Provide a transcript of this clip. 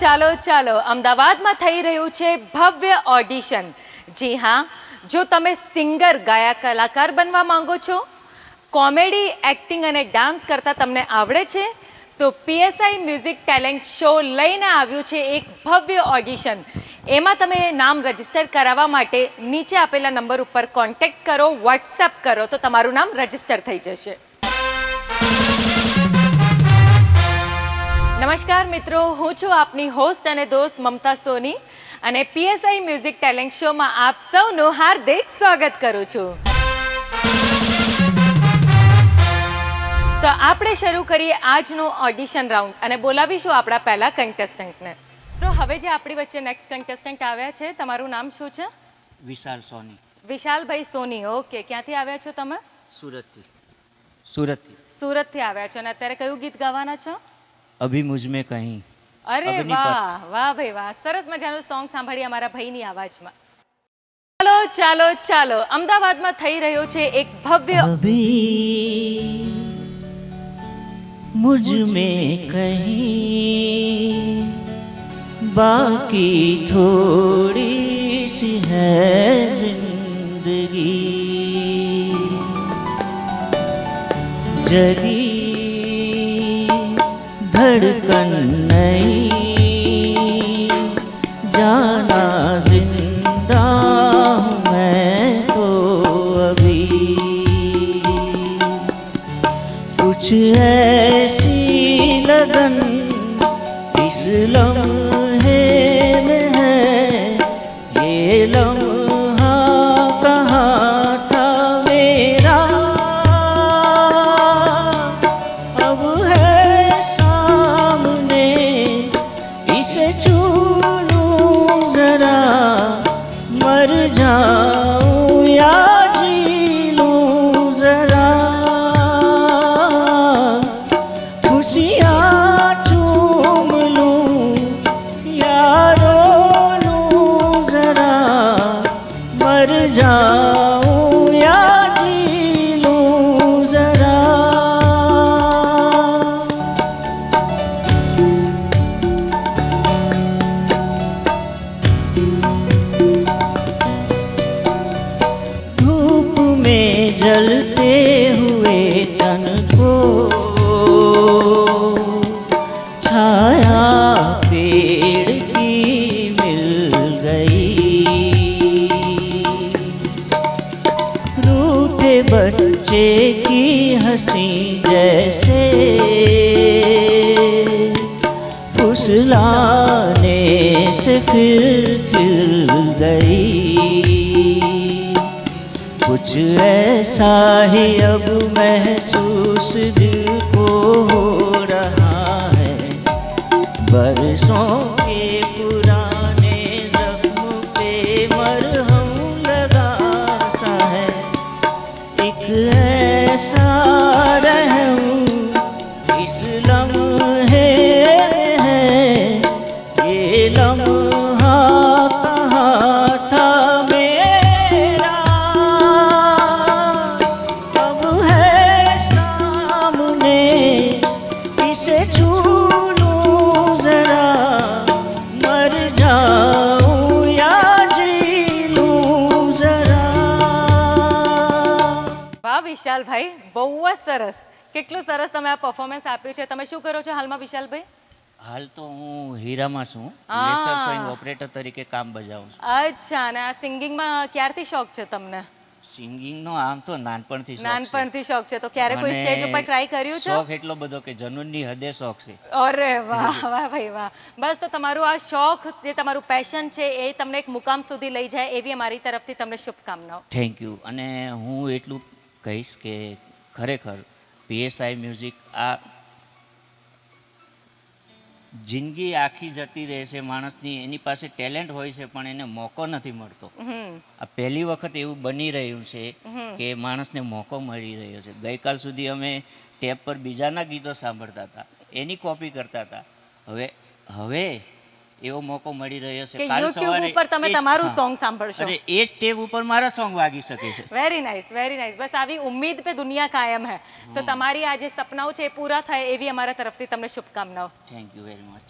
ચાલો ચાલો અમદાવાદમાં થઈ રહ્યું છે ભવ્ય ઓડિશન. જી હા, જો તમે સિંગર ગાયક કલાકાર બનવા માંગો છો, કોમેડી એક્ટિંગ અને ડાન્સ કરતા તમને આવડે છે, તો પીએસઆઈ મ્યુઝિક ટેલેન્ટ શો લઈને આવ્યું છે એક ભવ્ય ઓડિશન. એમાં તમે નામ રજીસ્ટર કરાવવા માટે નીચે આપેલા નંબર ઉપર કોન્ટેક્ટ કરો, વોટ્સએપ કરો તો તમારું નામ રજીસ્ટર થઈ જશે. નમસ્કાર મિત્રો, હું છું આપની હોસ્ટ અને દોસ્ત મમતા સોની અને પીએસઆઈ મ્યુઝિક ટેલેન્ટ શોમાં આપ સૌનું હાર્દિક સ્વાગત કરું છું. તો આપણે શરૂ કરીએ આજનું ઓડિશન રાઉન્ડ અને બોલાવીશું આપણા પહેલા કન્ટેસ્ટન્ટને. તો હવે જે આપણી વચ્ચે નેક્સ્ટ કન્ટેસ્ટન્ટ આવ્યા છે, તમારું નામ શું છે? વિશાલ સોની. વિશાલભાઈ સોની, ઓકે. ક્યાંથી આવ્યા છો તમે? સુરતથી આવ્યા છો અને અત્યારે કયું ગીત ગાવાના છો? અભી મુझ में કहीं. અરે વાહ વાહ ભાઈ વાહ, સરસ મજાનું સોંગ સાંભળીએ અમારા ભાઈની આવાજમાં. ચાલો ચાલો ચાલો, અમદાવાદમાં થઈ રહ્યો છે એક ભવ્ય અભી મુझ में कहीं बाकी थोड़ी सी है जिंदगी जगी धड़कन नहीं जाना जिंदा हूँ मैं तो अभी कुछ ऐसी लगन इस लम्हे में है ये लम्हा कहाँ था मेरा अब है सामने इसे छू लूं जरा मर जाऊं या जी लूं जरा खुशियाँ चूम लूं या रो लूं जरा मर जाऊं या जी लूं जरा धूप में जलते हुए तन को छाया पेड़ की मिल गई रूठे बच्चे की हंसी जैसे फुसलाने से फिर खिल गई कुछ ऐसा ही अब महसूस दिल को हो रहा है बरसों के पुराने जख्म पे मरहम लगा सा है एक ऐसा रहम इस लम्हे है ये लम्हा कहाँ था अब है सामने इसे छू लूं जरा मर जाऊं या जी लूं जरा. વાહ વિશાલભાઈ, બહુ જ સરસ. કેટલું સરસ તમે આ પરફોર્મન્સ આપ્યું છે. તમે શું કરો છો હાલમાં વિશાલભાઈ? હાલ તો હું હીરામાં છું, હા. લેસર સ્વિંગ ઓપરેટર તરીકે કામ બજાવું છું. અચ્છા, અને આ સિંગિંગમાં ક્યારથી શોખ છે તમને? સિંગિંગનો આમ તો નાનપણથી શોખ છે. નાનપણથી શોખ છે, તો ક્યારે કોઈ અને સ્ટેજ ઉપર ટ્રાય કર્યું છે? શોખ એટલો બધો કે જનૂનની હદે શોખ છે. અરે વાહ વાહ ભાઈ વાહ. બસ, તો તમારું આ શોખ, જે તમારું પેશન છે, એ તમને એક મુકામ સુધી લઈ જાય એવી અમારી તરફથી તમને શુભકામનાઓ. Thank you. અને હું એટલું કહીશ કે ખરેખર પીએસઆઈ મ્યુઝિક આ જિંદગી આખી જતી રહે છે માણસની, એની પાસે ટેલેન્ટ હોય છે પણ એને મોકો નથી મળતો. આ પહેલી વખત એવું બની રહ્યું છે કે માણસને મોકો મળી રહ્યો છે. ગઈકાલ સુધી અમે ટેપ પર બીજાના ગીતો સાંભળતા હતા, એની કોપી કરતા હતા. હવે એવો મોકો મળી રહ્યો છે. કે કાલ YouTube સવારે ઉપર તમે તમારું હા. સોંગ સાંભળશો. અરે એ જ ટેપ ઉપર મારા સોંગ વાગી શકે છે. Very nice, very nice. બસ આવી ઉમ્મીદ पे दुनिया कायम है. તો તમારી આ જે સપનાઓ છે એ પૂરા થાય એવી અમારા તરફથી તમને શુભકામનાઓ. Thank you very much.